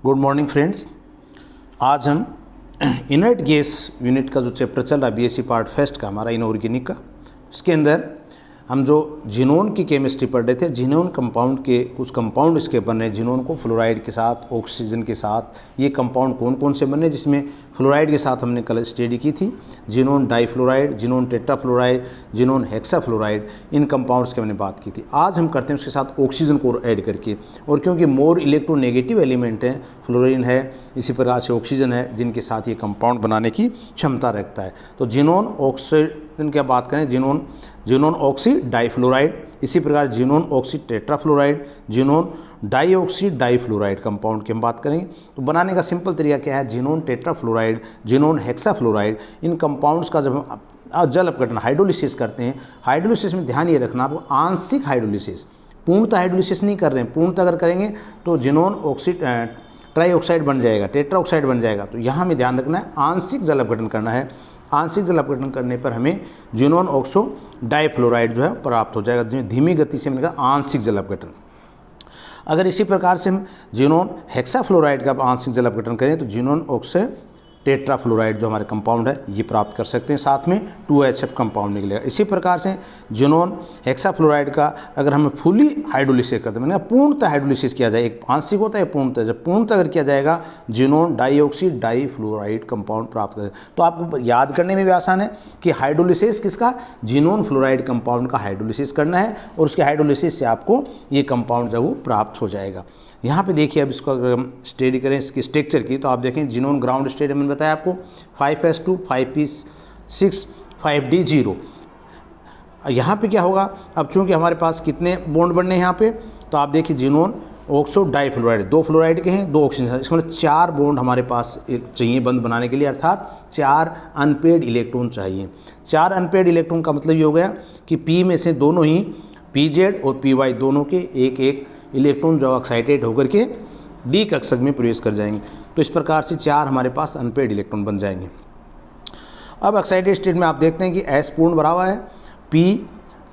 Good morning friends. आज हम inert gas unit का जो चैप्टर चल रहा है बीएससी पार्ट फर्स्ट का हमारा इनऑर्गेनिक का, उसके अंदर हम जो जिनोन की केमिस्ट्री पढ़ रहे थे। जिनोन कंपाउंड के कुछ कंपाउंड इसके बन रहे हैं। जिनोन को फ्लोराइड के साथ, ऑक्सीजन के साथ, ये कंपाउंड कौन कौन से बन रहे हैं, जिसमें फ्लोराइड के साथ हमने कल स्टडी की थी। Xenon difluoride, xenon tetrafluoride, xenon hexafluoride, इन कंपाउंड्स की हमने बात की थी। आज हम करते हैं उसके साथ ऑक्सीजन को ऐड करके, और क्योंकि मोर इलेक्ट्रोनेगेटिव एलिमेंट हैं, फ्लोरीन है, इसी प्रकार से ऑक्सीजन है, जिनके साथ ये कंपाउंड बनाने की क्षमता रखता है। तो जिनोन ऑक्सीजन की बात करें, जिनोन ऑक्सी डाईफ्लोराइड, इसी प्रकार xenon oxy tetrafluoride, xenon dioxy difluoride compound की हम बात करेंगे। तो बनाने का सिंपल तरीका क्या है, जिनोन टेट्राफ्लोराइड, जिनोन हेक्साफ्लोराइड, इन कंपाउंड्स का जब हम जल अपघटन हाइड्रोलिसिस करते हैं, हाइड्रोलिसिस में ध्यान ये रखना आपको, आंशिक हाइड्रोलिसिस, पूर्णतः हाइड्रोलिसिस नहीं कर रहे हैं। पूर्णतः अगर करेंगे तो जिनोन ऑक्सी ट्राईऑक्साइड बन जाएगा, टेट्राऑक्साइड बन जाएगा। तो यहाँ हमें ध्यान रखना है, आंशिक जल अपघटन करना है। आंशिक जल अपघटन करने पर हमें जिनोन ऑक्सो डाईफ्लोराइड जो है प्राप्त हो जाएगा, जिसमें धीमी गति से मिलेगा आंशिक जल अपघटन। अगर इसी प्रकार से हम जिनोन हेक्साफ्लोराइड का आंशिक जल अपघटन करें तो जिनोन ऑक्सो टेट्राफ्लोराइड जो हमारे कंपाउंड है ये प्राप्त कर सकते हैं, साथ में 2HF कंपाउंड निकलेगा। इसी प्रकार से जिनोन हेक्साफ्लोराइड का अगर हम फुली हाइड्रोलिसिस करते हैं, मतलब पूर्णतः हाइड्रोलिसिस किया जाए, एक आंशिक होता है पूर्णतः, जब पूर्णतः अगर किया जाएगा जिनोन डाईऑक्सी डाईफ्लोराइड कंपाउंड प्राप्त करें। तो आपको याद करने में भी आसान है कि हाइड्रोलिसिस किसका, जिनोन फ्लोराइड कंपाउंड का हाइड्रोलिसिस करना है, और उसके हाइड्रोलिसिस से आपको ये कंपाउंड जो वो प्राप्त हो जाएगा। यहाँ पे देखिए, अब इसको अगर हम स्टडी करें इसकी स्ट्रक्चर की, तो आप देखें जिनोन ग्राउंड स्टेट मैंने बताया आपको 5s2 5p6 5d0। यहाँ पे क्या होगा, अब चूंकि हमारे पास कितने बॉन्ड बनने हैं यहाँ पे, तो आप देखिए जिनोन ऑक्सो डाईफ्लोराइड, 2 फ्लोराइड के हैं, 2 ऑक्सीजन, इसमें 4 बॉन्ड हमारे पास चाहिए बंद बनाने के लिए, अर्थात 4 अनपेड इलेक्ट्रॉन चाहिए। 4 अनपेड इलेक्ट्रॉन का मतलब ये हो गया कि P में से दोनों ही PZ और PY दोनों के एक एक इलेक्ट्रॉन जो एक्साइटेड होकर के डी कक्षक में प्रवेश कर जाएंगे। तो इस प्रकार से 4 हमारे पास अनपेड इलेक्ट्रॉन बन जाएंगे। अब एक्साइटेड स्टेट में आप देखते हैं कि S पूर्ण भरा हुआ है, P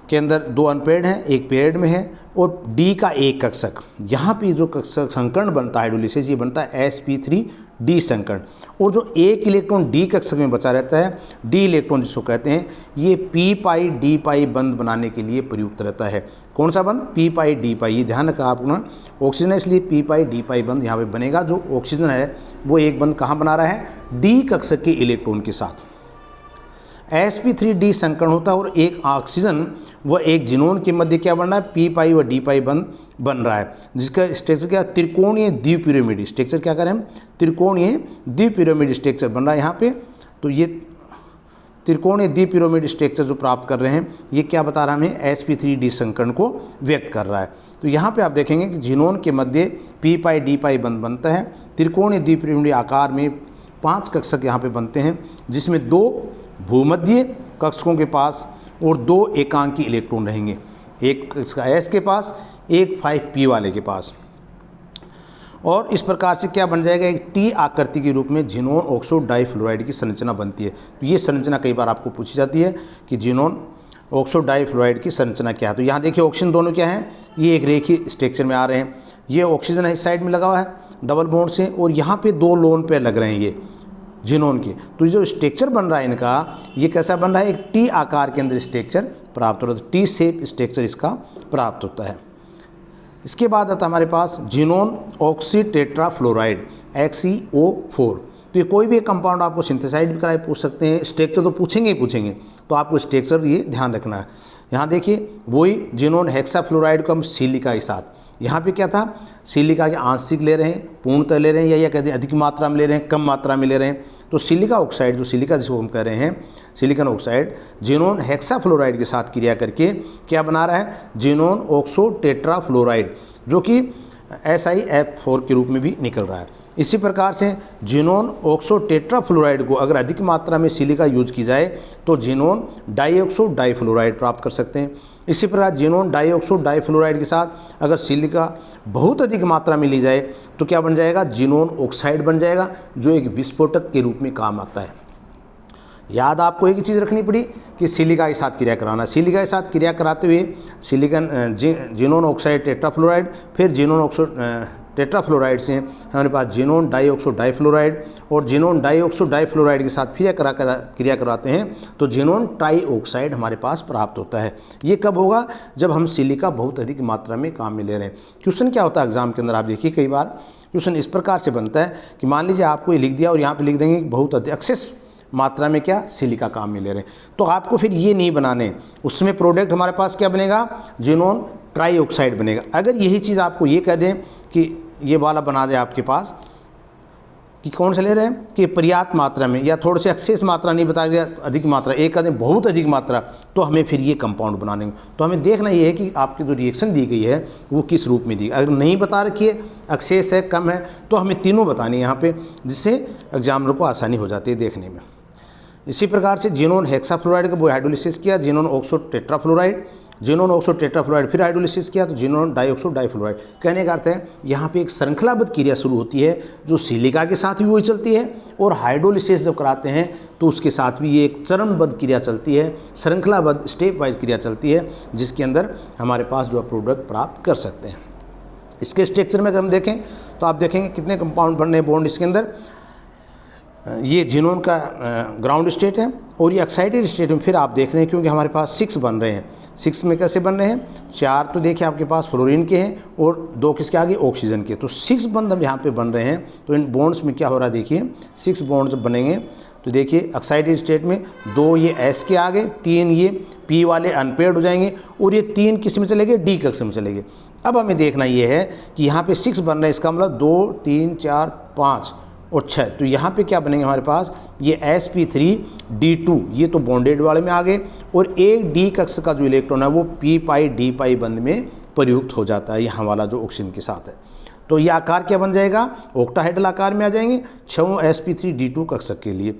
के अंदर 2 अनपेड हैं, एक पेयर्ड में है, और D का एक कक्षक। यहाँ पे जो कक्षक संकर्ण बनता है हाइड्रोलिसिस, ये बनता है sp3d संकर्ण, और जो एक इलेक्ट्रॉन D कक्षक में बचा रहता है, D इलेक्ट्रॉन जिसको कहते हैं, ये p पाई d पाई बंद बनाने के लिए प्रयुक्त रहता है। कौन सा बंद, p पाई d पाई, ये ध्यान रखा आपको ना, ऑक्सीजन है इसलिए p पाई d पाई बंद यहाँ पे बनेगा। जो ऑक्सीजन है वो एक बंद कहाँ बना रहा है, D कक्षक के इलेक्ट्रॉन के साथ। sp3d संकर्ण होता है, और एक ऑक्सीजन व एक जिनोन के मध्य क्या बन रहा है, p पाई व d पाई बंद बन रहा है, जिसका स्ट्रक्चर क्या, त्रिकोणीय द्विपिरामिड स्ट्रक्चर। क्या करें हम, त्रिकोणीय द्विपिरामिड स्ट्रक्चर बन रहा है यहाँ पे। तो ये त्रिकोणीय द्विपिरामिड स्ट्रक्चर जो प्राप्त कर रहे हैं, ये क्या बता रहा है हमें, sp3d संकर्ण को व्यक्त कर रहा है। तो यहाँ पे आप देखेंगे कि जिनोन के मध्य p पाई d पाई बंद बनता है। त्रिकोणीय द्विपिरामिड आकार में 5 कक्षक यहाँ पे बनते हैं, जिसमें 2 भूमध्य कक्षकों के पास और 2 एकांकी इलेक्ट्रॉन रहेंगे, एक इसका S के पास, एक 5p वाले के पास। और इस प्रकार से क्या बन जाएगा, एक T आकृति के रूप में जिनोन ऑक्सो डाईफ्लोराइड की संरचना बनती है। तो ये संरचना कई बार आपको पूछी जाती है कि जिनोन ऑक्सो डाईफ्लोराइड की संरचना क्या है। तो यहाँ देखिए ऑक्सीजन दोनों क्या हैं, ये एक रेखीय स्ट्रक्चर में आ रहे हैं। ये ऑक्सीजन है इस साइड में लगा हुआ है डबल बॉन्ड से, और यहाँ पे 2 लोन पेयर लग रहे हैं ये जिनोन के। तो जो स्ट्रक्चर बन रहा है इनका, ये कैसा बन रहा है, एक टी आकार के अंदर स्ट्रक्चर प्राप्त हो रहा है। तो टी शेप स्ट्रक्चर इसका प्राप्त होता है। इसके बाद आता हमारे पास जिनोन ऑक्सी टेट्राफ्लोराइड XeO4। तो ये कोई भी एक कंपाउंड आपको सिंथेसाइड भी कराए पूछ सकते हैं, स्ट्रक्चर तो पूछेंगे ही पूछेंगे, तो आपको स्ट्रक्चर ये ध्यान रखना है। यहाँ देखिए वही जिनोन हेक्साफ्लोराइड को हम सिलिका के साथ, यहाँ पे क्या था, सिलिका के आंशिक ले रहे हैं, पूर्णतः ले रहे हैं, या कहते हैं अधिक मात्रा में ले रहे हैं, कम मात्रा में ले रहे हैं। तो सिलिका ऑक्साइड, जो सिलिका जिसको हम कह रहे हैं सिलिकॉन ऑक्साइड, जिनोन हेक्साफ्लोराइड के साथ क्रिया करके क्या बना रहा है, जिनोन ऑक्सो टेट्राफ्लोराइड, जो कि SiF4 के रूप में भी निकल रहा है। इसी प्रकार से जिनोन ऑक्सो टेट्राफ्लोराइड को अगर अधिक मात्रा में सिलिका यूज की जाए तो जिनोन डाईऑक्सो डाईफ्लोराइड प्राप्त कर सकते हैं। इसी प्रकार जिनोन डाईऑक्सो डाईफ्लोराइड के साथ अगर सिलिका बहुत अधिक मात्रा में ली जाए तो क्या बन जाएगा, जिनोन ऑक्साइड बन जाएगा, जो एक विस्फोटक के रूप में काम आता है। याद आपको एक ही चीज़ रखनी पड़ी कि सिलिका के साथ क्रिया कराना। सिलिका के साथ क्रिया कराते हुए जिनोन ऑक्साइड टेट्राफ्लोराइड, फिर जिनोन ऑक्सो टेट्राफ्लोराइड से हमारे पास जिनोन डाइऑक्सो डाइफ्लोराइड और जिनोन डाइऑक्सो डाइफ्लोराइड के साथ फिर क्रिया करवाते हैं तो जिनोन ट्राइऑक्साइड हमारे पास प्राप्त होता है। ये कब होगा? जब हम सिलिका बहुत अधिक मात्रा में काम में ले रहे हैं। क्वेश्चन क्या होता है एग्जाम के अंदर, आप देखिए कई बार क्वेश्चन इस प्रकार से बनता है कि मान लीजिए आपको ये लिख दिया और यहाँ पे लिख देंगे कि बहुत अधिक एक्सेस मात्रा में क्या सिलिका काम में ले रहे हैं, तो आपको फिर ये नहीं बनाने, उसमें प्रोडक्ट हमारे पास क्या बनेगा? जिनोन ट्राइऑक्साइड बनेगा। अगर यही चीज़ आपको ये कह दें कि ये वाला बना दे आपके पास कि कौन सा ले रहे हैं कि पर्याप्त मात्रा में, या थोड़े से एक्सेस मात्रा नहीं बताया गया, अधिक मात्रा, एक कह दें बहुत अधिक मात्रा, तो हमें फिर ये कंपाउंड बनाने में, तो हमें देखना ये है कि आपकी जो रिएक्शन दी गई है वो किस रूप में दी। अगर नहीं बता रखी है, एक्सेस है, कम है, तो हमें तीनों बतानी है यहाँ पे, जिससे एग्जामिनर को आसानी हो जाती है देखने में। इसी प्रकार से जिनोन हेक्साफ्लोराइड का वो हाइड्रोलिसिस किया, xenon oxo tetrafluoride, xenon oxo tetrafluoride फिर हाइड्रोलिसिस किया तो जिनोन डाइऑक्सो डाइफ्लोराइड। कहने का अर्थ है यहाँ पे एक श्रृंखलाबद्ध क्रिया शुरू होती है जो सिलिका के साथ भी वही चलती है, और हाइड्रोलिसिस जब कराते हैं तो उसके साथ भी ये एक चरणबद्ध क्रिया चलती है, श्रृंखलाबद्ध स्टेप वाइज क्रिया चलती है, जिसके अंदर हमारे पास जो प्रोडक्ट प्राप्त कर सकते हैं। इसके स्ट्रक्चर में अगर हम देखें तो आप देखेंगे कितने कंपाउंड बन रहे हैं बॉन्ड इसके अंदर। ये जिनोन का ग्राउंड स्टेट है और ये एक्साइटेड स्टेट में फिर आप देख रहे हैं क्योंकि हमारे पास 6 बन रहे हैं। 6 में कैसे बन रहे हैं? 4 तो देखिए आपके पास फ्लोरीन के हैं और 2 किसके आगे? ऑक्सीजन के। तो 6 बंद हम यहाँ पे बन रहे हैं। तो इन बॉन्ड्स में क्या हो रहा है देखिए, 6 बॉन्ड जब बनेंगे तो देखिए एक्साइटेड स्टेट में 2 ये S के आगे, 3 ये P वाले अनपेयर्ड हो जाएंगे और ये 3 किस में चलेंगे? D कक्ष में चलेंगे। अब हमें देखना ये है कि यहाँ पे 6 बन रहे हैं, इसका मतलब 2 3 4 5 और 6, तो यहाँ पे क्या बनेंगे हमारे पास? ये sp3d2, ये तो बॉन्डेड वाले में आ गए, और एक D कक्ष का जो इलेक्ट्रॉन है वो p पाई d पाई बंध में प्रयुक्त हो जाता है यहाँ वाला जो ऑक्सीजन के साथ है। तो ये आकार क्या बन जाएगा? ऑक्टाहेड्रल आकार में आ जाएंगे 6 sp3d2 कक्ष के लिए।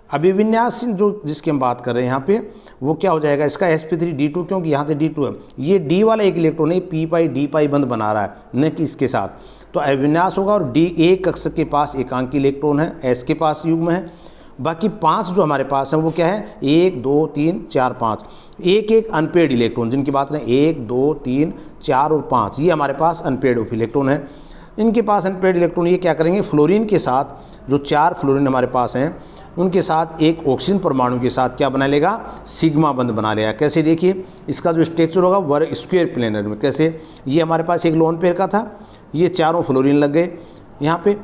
अभिविन्यास जो जिसकी हम बात कर रहे हैं यहाँ पे वो क्या हो जाएगा? इसका sp3d2, क्योंकि यहाँ से d2 है, ये D वाला एक इलेक्ट्रॉन है p पाई d पाई बंध बना रहा है, न कि इसके साथ, तो अभिविन्यास होगा और D एक कक्ष के पास एकांकी इलेक्ट्रॉन है, S के पास युग्म है, बाकी 5 जो हमारे पास है वो क्या है? 1 2 3 4 5, एक एक अनपेड इलेक्ट्रॉन जिनकी बात करें 1 2 3 4 और 5, ये हमारे पास अनपेड ऑफ इलेक्ट्रॉन है। इनके पास अनपेड इलेक्ट्रॉन ये क्या करेंगे? फ्लोरीन के साथ जो 4 फ्लोरीन हमारे पास हैं उनके साथ एक ऑक्सीजन परमाणु के साथ क्या बना लेगा? सिग्मा बंध बना लेगा। कैसे? देखिए इसका जो स्ट्रक्चर होगा वर्ग स्क्वायर प्लेनर में। कैसे? ये हमारे पास एक लोन पेयर का था, ये चारों फ्लोरीन लग गए यहाँ पे,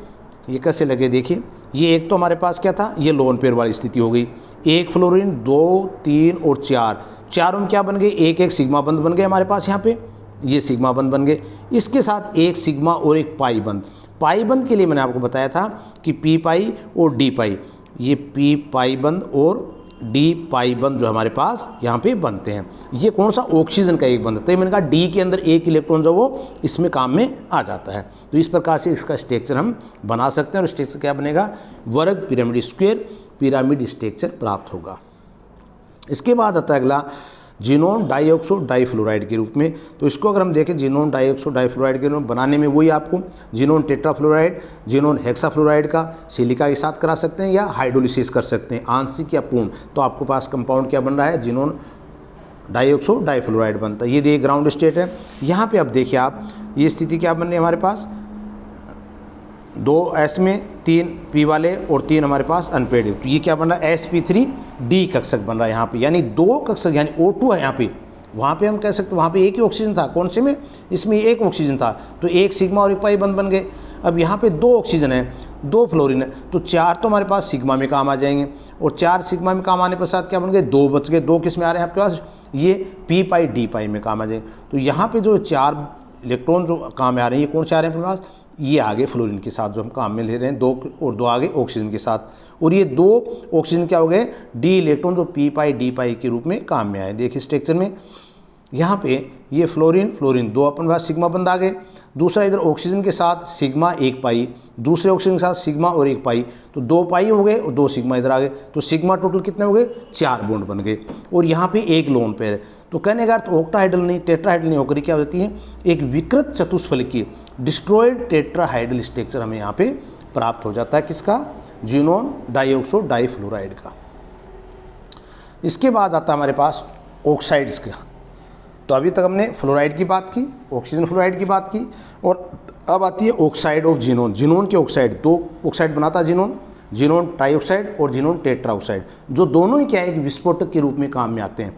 ये कैसे लगे देखिए, ये एक तो हमारे पास क्या था? ये लोन पेयर वाली स्थिति हो गई, एक फ्लोरीन 2 3 और 4, चारों में क्या बन गए? एक एक सिग्मा बंध बन गए हमारे पास यहाँ पे, ये सिग्मा बंध बन गए। इसके साथ एक सिग्मा और एक पाई बंध। पाई बंध के लिए मैंने आपको बताया था कि पी पाई और डी पाई, ये पी पाई बंध और डी पाई बंध जो हमारे पास यहाँ पे बनते हैं। ये कौन सा? ऑक्सीजन का एक बंध। तो मैंने कहा डी के अंदर एक इलेक्ट्रॉन जो वो इसमें काम में आ जाता है। तो इस प्रकार से इसका स्ट्रक्चर हम बना सकते हैं, और स्ट्रक्चर क्या बनेगा? वर्ग पिरामिड स्क्वायर पिरामिड स्ट्रक्चर प्राप्त होगा। इसके बाद आता है अगला जिनोन डाइऑक्सो डाइफ्लोराइड के रूप में। तो इसको अगर हम देखें जिनोन डाइऑक्सो डाइफ्लोराइड के रूप में बनाने में वही आपको जिनोन टेट्राफ्लोराइड, जिनोन हेक्साफ्लोराइड का सिलिका के साथ करा सकते हैं या हाइड्रोलिसिस कर सकते हैं, आंशिक या पूर्ण। तो आपके पास कंपाउंड क्या बन रहा है? जिनोन डाइऑक्सो डाइफ्लोराइड बनता है। ये देखिए ग्राउंड स्टेट है। यहाँ पर अब देखिए आप, ये स्थिति क्या बन रही है हमारे पास? 2 S में 3 P वाले और 3 हमारे पास अनपेड। तो ये क्या बन रहा है? sp3d कक्षक बन रहा है यहाँ पे, यानी 2 कक्षक, यानी O2 है यहाँ पे। वहाँ पे हम कह सकते हैं वहाँ पे एक ही ऑक्सीजन था। कौन से में? इसमें एक ऑक्सीजन था, तो एक सिग्मा और एक पाई बंध बन गए। अब यहाँ पे 2 ऑक्सीजन है, 2 फ्लोरीन है, तो 4 तो हमारे पास सिग्मा में काम आ जाएंगे, और 4 सिग्मा में काम आने पर साथ क्या बन गए? 2 बच गए। 2 किस में आ रहे हैं आपके पास? ये पी पाई डी पाई में काम आ जाएंगे। तो यहाँ पे जो 4 इलेक्ट्रॉन जो काम में आ रहे हैं, ये कौन से आ रहे हैं अपने पास? ये आगे फ्लोरीन के साथ जो हम काम में ले रहे हैं, 2 और 2 आगे ऑक्सीजन के साथ, और ये 2 ऑक्सीजन क्या हो गए? डी इलेक्ट्रॉन जो पी पाई डी पाई के रूप में काम में आए। देखिए स्ट्रक्चर में यहाँ पे ये फ्लोरीन 2 अपन पास सिग्मा बंध आ गए, दूसरा इधर ऑक्सीजन के साथ सिग्मा 1 पाई, दूसरे ऑक्सीजन के साथ सिग्मा और 1 पाई, तो 2 पाई हो गए और 2 सिग्मा इधर आ गए। तो सिग्मा टोटल कितने हो गए? 4 बॉन्ड बन गए, और यहाँ पे एक लोन पेयर है। तो कहने का अर्थ ऑक्टाहाइड्रल नहीं, टेट्राहाइड्रल नहीं होकर क्या हो जाती है? एक विकृत चतुष्फलकीय डिस्ट्रॉयड टेट्राहाइड्रल स्ट्रक्चर हमें यहाँ पे प्राप्त हो जाता है। किसका? जिनोन डाइऑक्सो डाइफ्लोराइड का। इसके बाद आता है हमारे पास ऑक्साइड्स का। तो अभी तक हमने फ्लोराइड की बात की, ऑक्सीजन फ्लोराइड की बात की, और अब आती है ऑक्साइड ऑफ जिनोन। जिनोन के ऑक्साइड, दो ऑक्साइड बनाता है जिनोन, जिनोन ट्राईऑक्साइड और जिनोन टेट्राऑक्साइड, जो दोनों ही क्या है कि विस्फोटक के रूप में काम में आते हैं,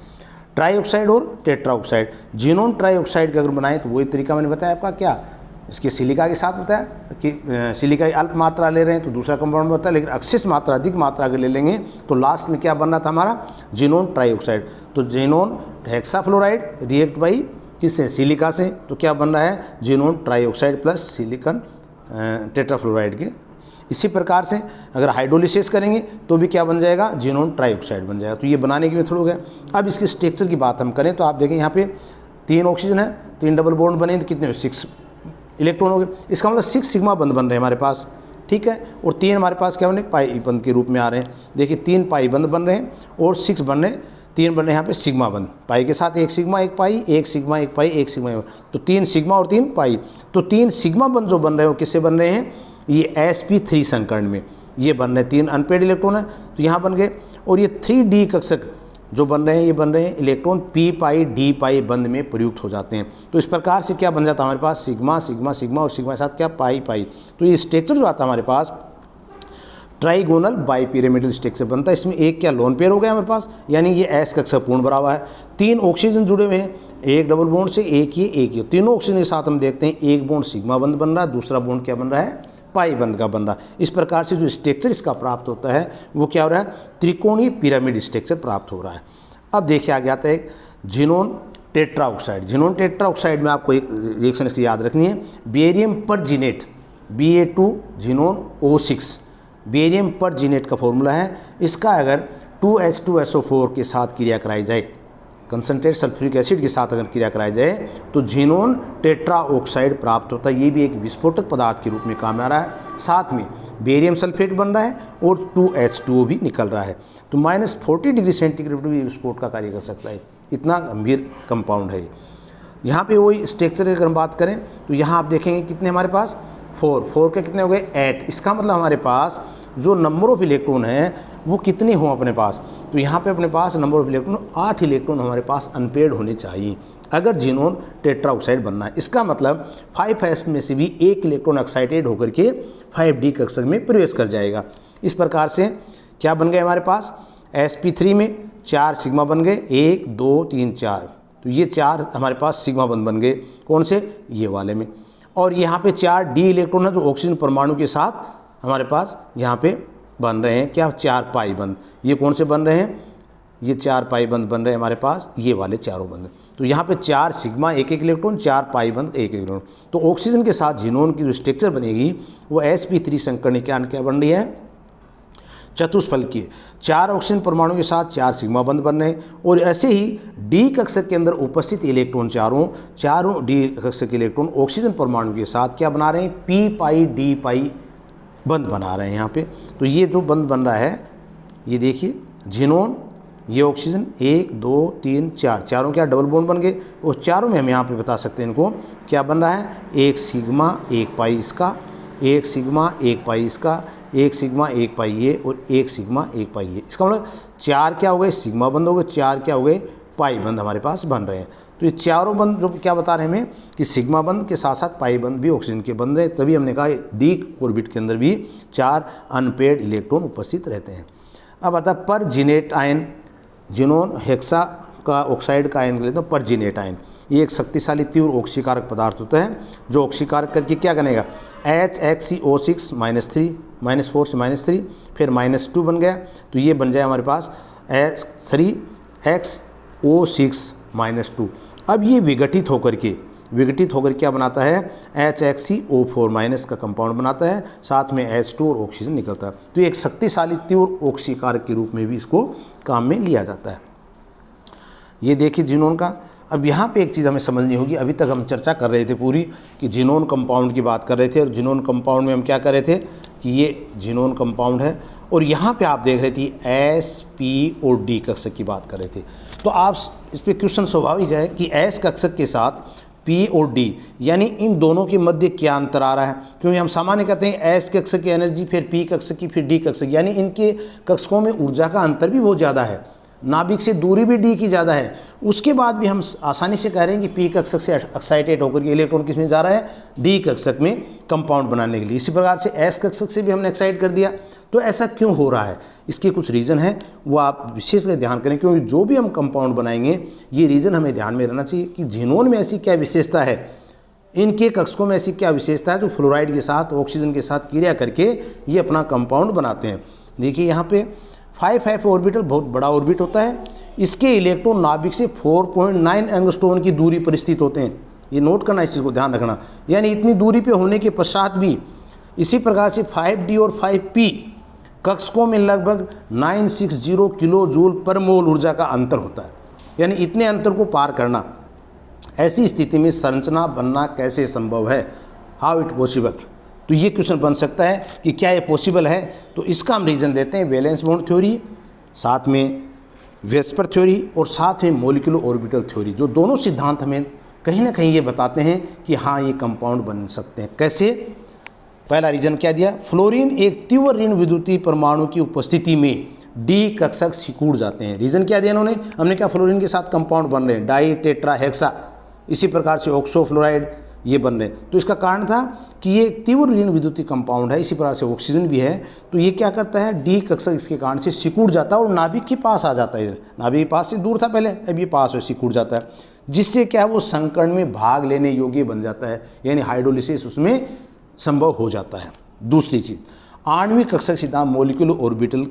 ट्राईऑक्साइड और टेट्राऑक्साइड। जिनोन ट्राईऑक्साइड का अगर बनाए तो वही तरीका मैंने बताया आपका, क्या इसके सिलिका के साथ बताया कि सिलिका अल्प मात्रा ले रहे हैं तो दूसरा कंपाउंड बताया, लेकिन अक्सिस मात्रा अधिक मात्रा अगर ले लेंगे तो लास्ट में क्या बन रहा था हमारा, जिनोन ट्राईऑक्साइड। तो जिनोन हेक्साफ्लोराइड रिएक्ट बाई किससे, सिलिका से, तो क्या बन रहा है, xenon trioxide plus silicon tetrafluoride के। इसी प्रकार से अगर हाइड्रोलिसिस करेंगे तो भी क्या बन जाएगा, जिनोन ट्राईऑक्साइड बन जाएगा। तो ये बनाने की मेथड हो गया। अब इसके स्ट्रक्चर की बात हम करें तो आप देखें यहाँ पे 3 ऑक्सीजन है, 3 डबल बॉन्ड बने तो कितने, 6 इलेक्ट्रॉन हो गए। इसका मतलब 6 सिग्मा बंध बन रहे हैं हमारे पास, ठीक है। और 3 हमारे पास क्या बने, पाई बंध के रूप में आ रहे हैं। देखिए 3 पाई बंध बन रहे हैं और 6 बन रहे हैं, 3 बन रहे हैं यहाँ पे सिग्मा बंध, पाई के साथ 1 सिग्मा 1 पाई, 1 सिग्मा 1 पाई, 1 सिग्मा 1, तो 3 सिग्मा और 3 पाई। तो 3 सिग्मा बंध जो बन रहे हैं वो किससे बन रहे हैं, ये sp3 संकरण में ये बन रहे हैं। 3 अनपेड इलेक्ट्रॉन है तो यहाँ बन गए। और ये 3d कक्षक जो बन रहे हैं ये बन रहे हैं इलेक्ट्रॉन p पाई d पाई बंध में प्रयुक्त हो जाते हैं। तो इस प्रकार से क्या बन जाता है हमारे पास, सिग्मा सिग्मा सिग्मा और सिग्मा के साथ क्या, पाई पाई। तो ये स्ट्रक्चर जो आता है हमारे पास ट्राइगोनल बाईपिरामिडल स्ट्रक्चर बनता है। इसमें एक क्या लोन पेयर हो गया हमारे पास, यानी ये एस कक्षक पूर्ण भरा हुआ है। 3 ऑक्सीजन जुड़े हुए हैं, एक डबल बॉन्ड से, एक ये। तीनों ऑक्सीजन के साथ हम देखते हैं एक बॉन्ड सिग्मा बंध बन रहा है, दूसरा बॉन्ड क्या बन रहा है, पाई बंध का बन रहा है। इस प्रकार से जो स्ट्रक्चर इसका प्राप्त होता है वो क्या हो रहा है, त्रिकोणीय पिरामिड स्ट्रक्चर प्राप्त हो रहा है। अब देखिए आगे आता है जिनोन टेट्राऑक्साइड। जिनोन टेट्राऑक्साइड में आपको एक रिएक्शन इसकी याद रखनी है, barium perxenate Ba2 xenon O6, barium perxenate का फॉर्मूला है। इसका अगर 2H2SO4 के साथ क्रिया कराई जाए, कंसनट्रेट सल्फ्यूरिक एसिड के साथ अगर क्रिया कराई जाए तो जिनोन टेट्राऑक्साइड प्राप्त होता है। ये भी एक विस्फोटक पदार्थ के रूप में काम आ रहा है। साथ में बेरियम सल्फेट बन रहा है और 2H2O भी निकल रहा है। तो -40 डिग्री सेंटीग्रेड भी विस्फोट का कार्य कर सकता है, इतना गंभीर कंपाउंड है। यहाँ पे वही स्ट्रक्चर की अगर हम बात करें तो यहाँ आप देखेंगे कितने हमारे पास, 4 के कितने हो गए, 8। इसका मतलब हमारे पास जो नंबर ऑफ इलेक्ट्रॉन है वो कितने हों अपने पास, तो यहाँ पे अपने पास नंबर ऑफ इलेक्ट्रॉन 8 इलेक्ट्रॉन हमारे पास अनपेड होने चाहिए अगर जिनोन टेट्राऑक्साइड बनना है। इसका मतलब 5s में से भी एक इलेक्ट्रॉन एक्साइटेड होकर के 5d कक्षक में प्रवेश कर जाएगा। इस प्रकार से क्या बन गए हमारे पास, sp3 में 4 सिग्मा बन गए, 1 2 3 4। तो ये 4 हमारे पास सिग्मा बन गए, कौन से, ये वाले में। और यहाँ पे 4d इलेक्ट्रॉन है जो ऑक्सीजन परमाणु के साथ हमारे पास यहाँ पे बन रहे हैं, क्या, 4 पाई बंध। ये कौन से बन रहे हैं, ये 4 पाई बंध बन रहे हैं हमारे पास, ये वाले चारों बंध। तो यहाँ पे 4 सिग्मा 1 इलेक्ट्रॉन, 4 पाई बंध 1 इलेक्ट्रॉन। तो ऑक्सीजन के साथ जिनोन की जो स्ट्रक्चर बनेगी वो sp3 संकरण क्या बन रही है, चतुष्फलकीय। 4 ऑक्सीजन परमाणु के साथ 4 सिग्मा बंध बन रहे हैं। और ऐसे ही डी कक्षक के अंदर उपस्थित इलेक्ट्रॉन चारों डी कक्षक के इलेक्ट्रॉन ऑक्सीजन परमाणु के साथ क्या बना रहे हैं, p पाई d पाई बंध बना रहे हैं यहाँ पे। तो ये जो बंध बन रहा है ये देखिए, जिनोन, ये ऑक्सीजन, 1 2 3 4, चारों क्या डबल बॉन्ड बन गए। और चारों में हम यहाँ पे बता सकते हैं इनको क्या बन रहा है, 1 सिग्मा 1 पाई इसका, 1 सिग्मा 1 पाई इसका, 1 सिग्मा 1 पाई ये, और 1 सिग्मा 1 पाई ये। इसका मतलब 4 क्या हो गए, सिग्मा बंध हो गए, 4 क्या हो गए, पाई बंध हमारे पास बन रहे हैं। तो ये चारों बंध जो क्या बता रहे हैं हमें कि सिग्मा बंध के साथ साथ पाई बंध भी ऑक्सीजन के बंध रहे, तभी हमने कहा डी ऑर्बिट के अंदर भी 4 अनपेड इलेक्ट्रॉन उपस्थित रहते हैं। अब आता है परजिनेट आयन। जिनोन हेक्सा का ऑक्साइड का आयन लेते हैं परजिनेट आयन। ये एक शक्तिशाली तीव्र ऑक्सीकारक पदार्थ होता है जो ऑक्सीकारक करके क्या करेगा, HXCO6 -3 -4 से -3 फिर -2 बन गया, तो ये बन जाए हमारे पास H3XO6 -2। अब ये विघटित होकर क्या बनाता है, HXCO4- का कंपाउंड बनाता है, साथ में H2 और ऑक्सीजन निकलता है। तो एक शक्तिशाली तीव्र ऑक्सीकारक के रूप में भी इसको काम में लिया जाता है। ये देखिए जिनोन का। अब यहाँ पे एक चीज़ हमें समझनी होगी, अभी तक हम चर्चा कर रहे थे पूरी कि जिनोन कंपाउंड की बात कर रहे थे, और जिनोन कंपाउंड में हम क्या कर रहे थे कि ये जिनोन कंपाउंड है, और यहाँ पे आप देख रहे थे S P और D कक्षक की बात कर रहे थे। तो आप इस पर क्वेश्चन स्वाभाविक है कि S कक्षक के साथ P और D यानी इन दोनों के मध्य क्या अंतर आ रहा है, क्योंकि हम सामान्य कहते हैं S कक्षक की एनर्जी फिर P कक्षक की फिर D कक्षक, यानी इनके कक्षकों में ऊर्जा का अंतर भी बहुत ज़्यादा है। नाभिक से दूरी भी डी की ज़्यादा है, उसके बाद भी हम आसानी से कह रहे हैं कि पी कक्षक से एक्साइटेड होकर के इलेक्ट्रॉन किस में जा रहा है, डी कक्षक में कंपाउंड बनाने के लिए। इसी प्रकार से एस कक्षक से भी हमने एक्साइट कर दिया। तो ऐसा क्यों हो रहा है, इसके कुछ रीज़न है, वो आप विशेषकर ध्यान करें, क्योंकि जो भी हम कंपाउंड बनाएंगे ये रीज़न हमें ध्यान में रहना चाहिए कि ज़ीनोन में ऐसी क्या विशेषता है, इनके कक्षकों में ऐसी क्या विशेषता है जो फ्लोराइड के साथ ऑक्सीजन के साथ क्रिया करके ये अपना कंपाउंड बनाते हैं। देखिए यहाँ पे 5f ऑर्बिटल बहुत बड़ा ऑर्बिट होता है, इसके इलेक्ट्रॉन नाभिक से 4.9 एंगस्ट्रॉन की दूरी पर स्थित होते हैं। ये नोट करना, इस चीज़ को ध्यान रखना, यानी इतनी दूरी पे होने के पश्चात भी इसी प्रकार से 5d और 5p कक्षकों में लगभग 960 किलो जूल पर मोल ऊर्जा का अंतर होता है। यानी इतने अंतर को पार करना, ऐसी स्थिति में संरचना बनना कैसे संभव है, हाउ इट पॉसिबल। तो ये क्वेश्चन बन सकता है कि क्या ये पॉसिबल है। तो इसका हम रीज़न देते हैं वैलेंस बॉन्ड थ्योरी, साथ में वेस्पर थ्योरी और साथ में मॉलिक्यूलर ऑर्बिटल थ्योरी, जो दोनों सिद्धांत हमें कहीं ना कहीं ये बताते हैं कि हाँ ये कंपाउंड बन सकते हैं। कैसे? पहला रीजन क्या दिया, फ्लोरीन एक तीव्र ऋण विद्युतीय परमाणु की उपस्थिति में डी कक्षक सिकुड़ जाते हैं। रीजन क्या दिया इन्होंने, हमने क्या फ्लोरीन के साथ कंपाउंड बन रहे हैं, डाई टेट्रा हेक्सा, इसी प्रकार से ऑक्सो फ्लोराइड ये बन रहे हैं। तो इसका कारण था कि ये तीव्र ऋण विद्युतीय कंपाउंड है, इसी प्रकार से ऑक्सीजन भी है। तो ये क्या करता है, डी कक्षक इसके कारण से सिकुड़ जाता है और नाभिक के पास आ जाता है। इधर नाभिक के पास से दूर था पहले, अब ये पास हो सिकुड़ जाता है, जिससे क्या है वो संकरण में भाग लेने योग्य बन जाता है, यानी हाइड्रोलिसिस उसमें संभव हो जाता है। दूसरी चीज़, आणविक कक्षक सिद्धांत मॉलिक्यूलर ऑर्बिटल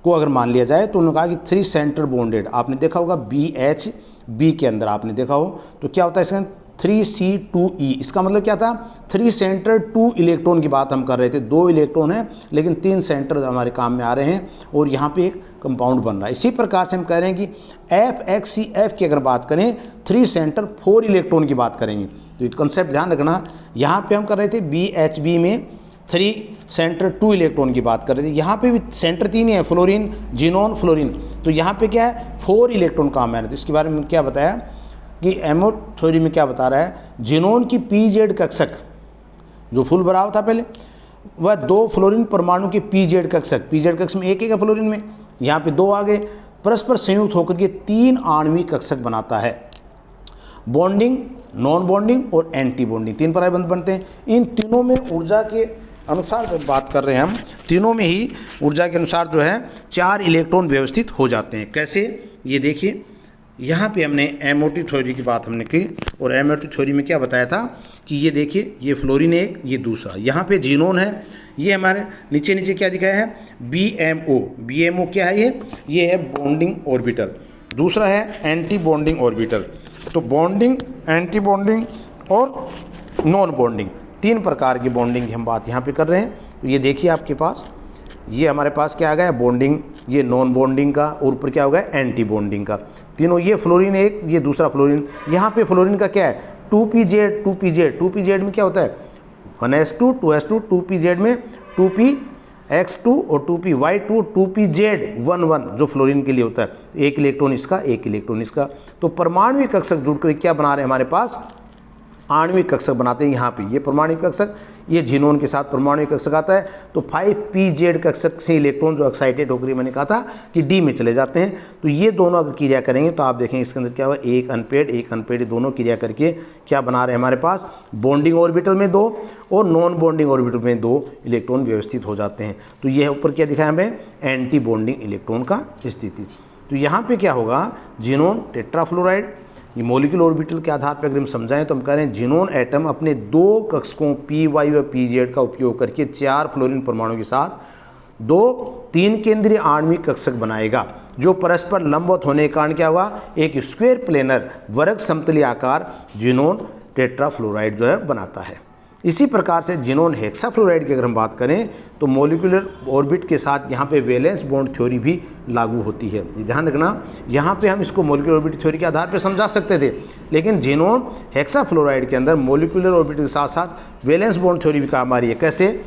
को अगर मान लिया जाए तो उन्होंने कहा कि 3 सेंटर बॉन्डेड, आपने देखा होगा BH बी के अंदर आपने देखा हो तो क्या होता है इसका 3C2E, इसका मतलब क्या था, 3 सेंटर 2 इलेक्ट्रॉन की बात हम कर रहे थे। 2 इलेक्ट्रॉन हैं लेकिन 3 सेंटर हमारे काम में आ रहे हैं और यहाँ पे एक कंपाउंड बन रहा है। इसी प्रकार से हम कह रहे हैं कि FXCF की अगर बात करें 3 सेंटर 4 इलेक्ट्रॉन की बात करेंगे। तो ये कंसेप्ट ध्यान रखना, यहाँ पे हम कर रहे थे BHB में 3 सेंटर 2 इलेक्ट्रॉन की बात कर रहे थे, यहाँ पे भी सेंटर 3 ही है, फ्लोरीन जिनोन फ्लोरीन। तो यहाँ पे क्या है 4 इलेक्ट्रॉन काम है। तो इसके बारे में क्या बताया कि एमो थ्योरी में क्या बता रहा है, जिनोन की PZ कक्षक जो फुल भराव था पहले, वह 2 फ्लोरीन परमाणु के PZ कक्षक, PZ कक्षक में एक है फ्लोरीन में, यहाँ पे 2 आ गए, परस्पर संयुक्त होकर के 3 आणविक कक्षक बनाता है। बॉन्डिंग, नॉन बॉन्डिंग और एंटी बॉन्डिंग 3 प्रकार बंध बनते हैं। इन तीनों में ऊर्जा के अनुसार जब बात कर रहे हैं हम, तीनों में ही ऊर्जा के अनुसार जो है 4 इलेक्ट्रॉन व्यवस्थित हो जाते हैं। कैसे, ये देखिए यहाँ पे हमने एमओटी थ्योरी की बात हमने की और एमओटी थ्योरी में क्या बताया था कि ये देखिए ये फ्लोरीन एक, ये दूसरा, यहाँ पे जिनोन है, ये हमारे नीचे नीचे क्या दिखाया है BMO। BMO क्या है, ये है बॉन्डिंग ऑर्बिटल, दूसरा है एंटी बॉन्डिंग ऑर्बिटल। तो बॉन्डिंग, एंटी बॉन्डिंग और नॉन बॉन्डिंग, 3 प्रकार की बॉन्डिंग की हम बात यहाँ पे कर रहे हैं। तो ये देखिए आपके पास, ये हमारे पास क्या आ गया बॉन्डिंग, ये नॉन बॉन्डिंग का, और ऊपर क्या होगा एंटी बॉन्डिंग का। तीनों, ये फ्लोरीन एक, ये दूसरा फ्लोरीन। यहाँ पे फ्लोरीन का क्या है 2PZ में क्या होता है 1s2 2s2, 2PZ में 2px2 और 2py2 2pz11 जो फ्लोरीन के लिए होता है, एक इलेक्ट्रॉन इसका, एक इलेक्ट्रॉन इसका। तो परमाणु कक्षक जुड़कर क्या बना रहे हैं हमारे पास, आणविक कक्षक बनाते हैं। यहाँ पे ये परमाणु कक्षक, ये जिनोन के साथ परमाणु कक्षक आता है। तो 5pZ कक्षक से इलेक्ट्रॉन जो एक्साइटेड होकर, मैंने कहा था कि डी में चले जाते हैं। तो ये दोनों अगर क्रिया करेंगे तो आप देखेंगे इसके अंदर क्या हुआ, एक अनपेड दोनों क्रिया करके क्या बना रहे हैं हमारे पास, बॉन्डिंग ऑर्बिटल में 2 और नॉन बॉन्डिंग ऑर्बिटल में 2 इलेक्ट्रॉन व्यवस्थित हो जाते हैं। तो ये ऊपर क्या दिखाया हमें, एंटी बॉन्डिंग इलेक्ट्रॉन का स्थिति। तो यहाँ पर क्या होगा, जिनोन टेट्राफ्लोराइड, ये मॉलिक्यूलर ऑर्बिटल के आधार पर अगर हम समझाएं तो हम कह रहे हैं जिनोन एटम अपने 2 कक्षकों PY और PZ का उपयोग करके 4 फ्लोरीन परमाणु के साथ 2 3 केंद्रीय आणविक कक्षक बनाएगा, जो परस्पर लंबवत होने के कारण क्या हुआ, एक स्क्वायर प्लेनर वर्ग समतलीय आकार जिनोन टेट्राफ्लोराइड जो है बनाता है। इसी प्रकार से जिनोन हेक्साफ्लोराइड की अगर हम बात करें तो मॉलिक्यूलर ऑर्बिट के साथ यहाँ पे वैलेंस बॉन्ड थ्योरी भी लागू होती है। ध्यान रखना, यहाँ पे हम इसको मॉलिक्यूलर ऑर्बिट थ्योरी के आधार पे समझा सकते थे, लेकिन जिनोन हेक्साफ्लोराइड के अंदर मॉलिक्यूलर ऑर्बिट के साथ साथ वैलेंस बॉन्ड थ्योरी भी काम आ रही है। कैसे,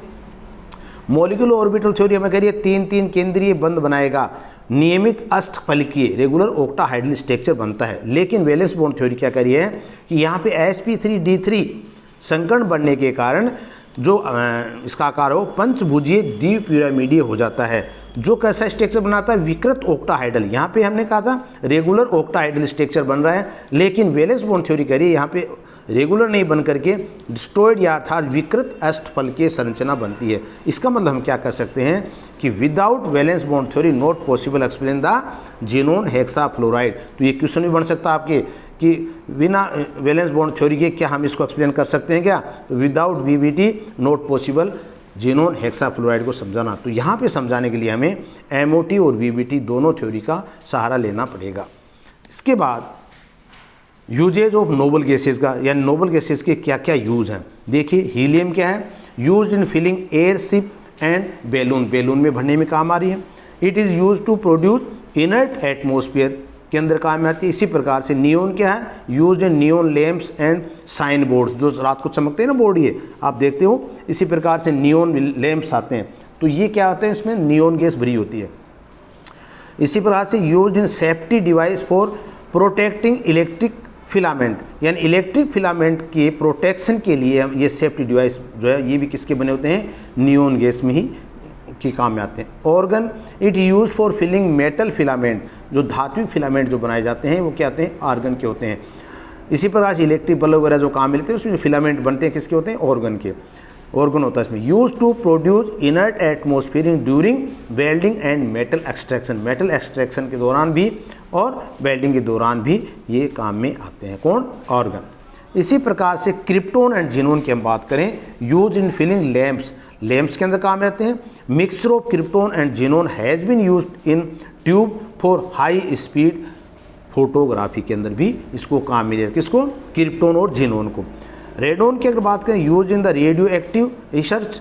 मॉलिक्यूलर ऑर्बिटल थ्योरी हमें कह रही है 3-3 केंद्रीय बंध बनाएगा, नियमित अष्टफलकीय रेगुलर ऑक्टाहाइड्रल स्ट्रक्चर बनता है। लेकिन वैलेंस बॉन्ड थ्योरी क्या कह रही है कि यहाँ पे sp3d3 संकर्ण बनने के कारण जो इसका आकार है वो पंचभुजीय द्विपिरामिडीय हो जाता है। जो कैसा स्ट्रक्चर बनाता है, विकृत ऑक्टाहाइडल। यहाँ पे हमने कहा था रेगुलर ऑक्टाहाइडल स्ट्रक्चर बन रहा है, लेकिन वैलेंस बॉन्ड थ्योरी कह रही है यहाँ पे रेगुलर नहीं बन करके डिस्ट्रॉयड या अर्थात विकृत अष्टफलकीय संरचना बनती है। इसका मतलब हम क्या कह सकते हैं कि without valence bond theory not possible explain the xenon hexafluoride. तो ये क्वेश्चन भी बन सकता है आपके कि बिना वैलेंस बॉन्ड थ्योरी के क्या हम इसको एक्सप्लेन कर सकते हैं क्या, तो without VBT not possible xenon hexafluoride को समझाना। तो यहाँ पे समझाने के लिए हमें एमओटी और वीबीटी दोनों थ्योरी का सहारा लेना पड़ेगा। इसके बाद यूजेज ऑफ नोबल गैसेज का, यानी नोबल गैसेज के क्या क्या यूज़ हैं। देखिए हीलियम क्या है, used in filling airship and balloon, balloon में भरने में काम आ रही है। It is use to produce inert atmosphere के अंदर काम में आती है। इसी प्रकार से नियोन क्या है, used in neon lamps and sign boards, जो रात को चमकते हैं ना बोर्ड, ये आप देखते हो। इसी प्रकार से नियोन लैंप्स आते हैं, तो ये क्या होते हैं, इसमें नियोन गैस भरी होती है। इसी प्रकार से used in safety device for protecting electric filament, यानी इलेक्ट्रिक फिलामेंट के प्रोटेक्शन के लिए ये सेफ्टी डिवाइस जो है ये भी किसके बने होते हैं, नियोन गैस में ही के काम में आते हैं। Argon, it used for filling metal filament, जो धात्विक फिलामेंट जो बनाए जाते हैं वो क्या होते हैं, आर्गन के होते हैं। इसी प्रकार से इलेक्ट्रिक बल्ब वगैरह जो काम मिलते हैं उसमें फिलामेंट बनते हैं, किसके होते हैं, ऑर्गन के, ऑर्गन होता है इसमें। Use to produce inert atmosphere during welding and metal extraction, metal extraction के दौरान भी और वेल्डिंग के दौरान भी ये काम में आते हैं, कौन, ऑर्गन। इसी प्रकार से क्रिप्टोन एंड जिनोन की हम बात करें, use in filling lamps, lamps के अंदर काम आते हैं। Mixture of krypton and xenon has been used in tube for high speed photography के अंदर भी इसको काम मिलेगा, किसको, क्रिप्टोन और जिनोन को। रेडोन की अगर बात करें, use in the radio active research,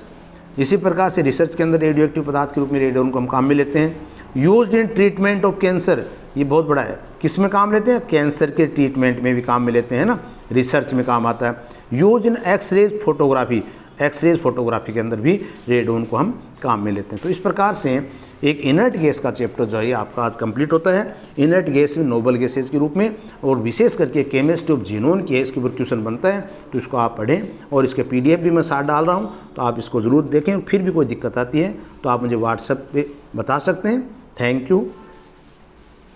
इसी प्रकार से रिसर्च के अंदर रेडियो एक्टिव पदार्थ के रूप में रेडोन को हम काम में लेते हैं। Used in treatment of cancer, ये बहुत बड़ा है, किस में काम लेते हैं, कैंसर के ट्रीटमेंट में भी काम में लेते हैं ना, रिसर्च में काम आता है। Use in X-rays photography, X-rays photography के अंदर भी रेडोन को हम काम में लेते हैं। तो इस प्रकार से एक इनर्ट गैस का चैप्टर जो है आपका आज कंप्लीट होता है। इनर्ट गैस में नोबल गैसेज के रूप में, और विशेष करके केमिस्ट्री ऑफ जिनोन की है, इसके ऊपर क्वेश्चन बनता है, तो इसको आप पढ़ें। और इसके PDF भी मैं साथ डाल रहा हूँ, तो आप इसको ज़रूर देखें। फिर भी कोई दिक्कत आती है तो आप मुझे व्हाट्सएप पे बता सकते हैं। Thank you.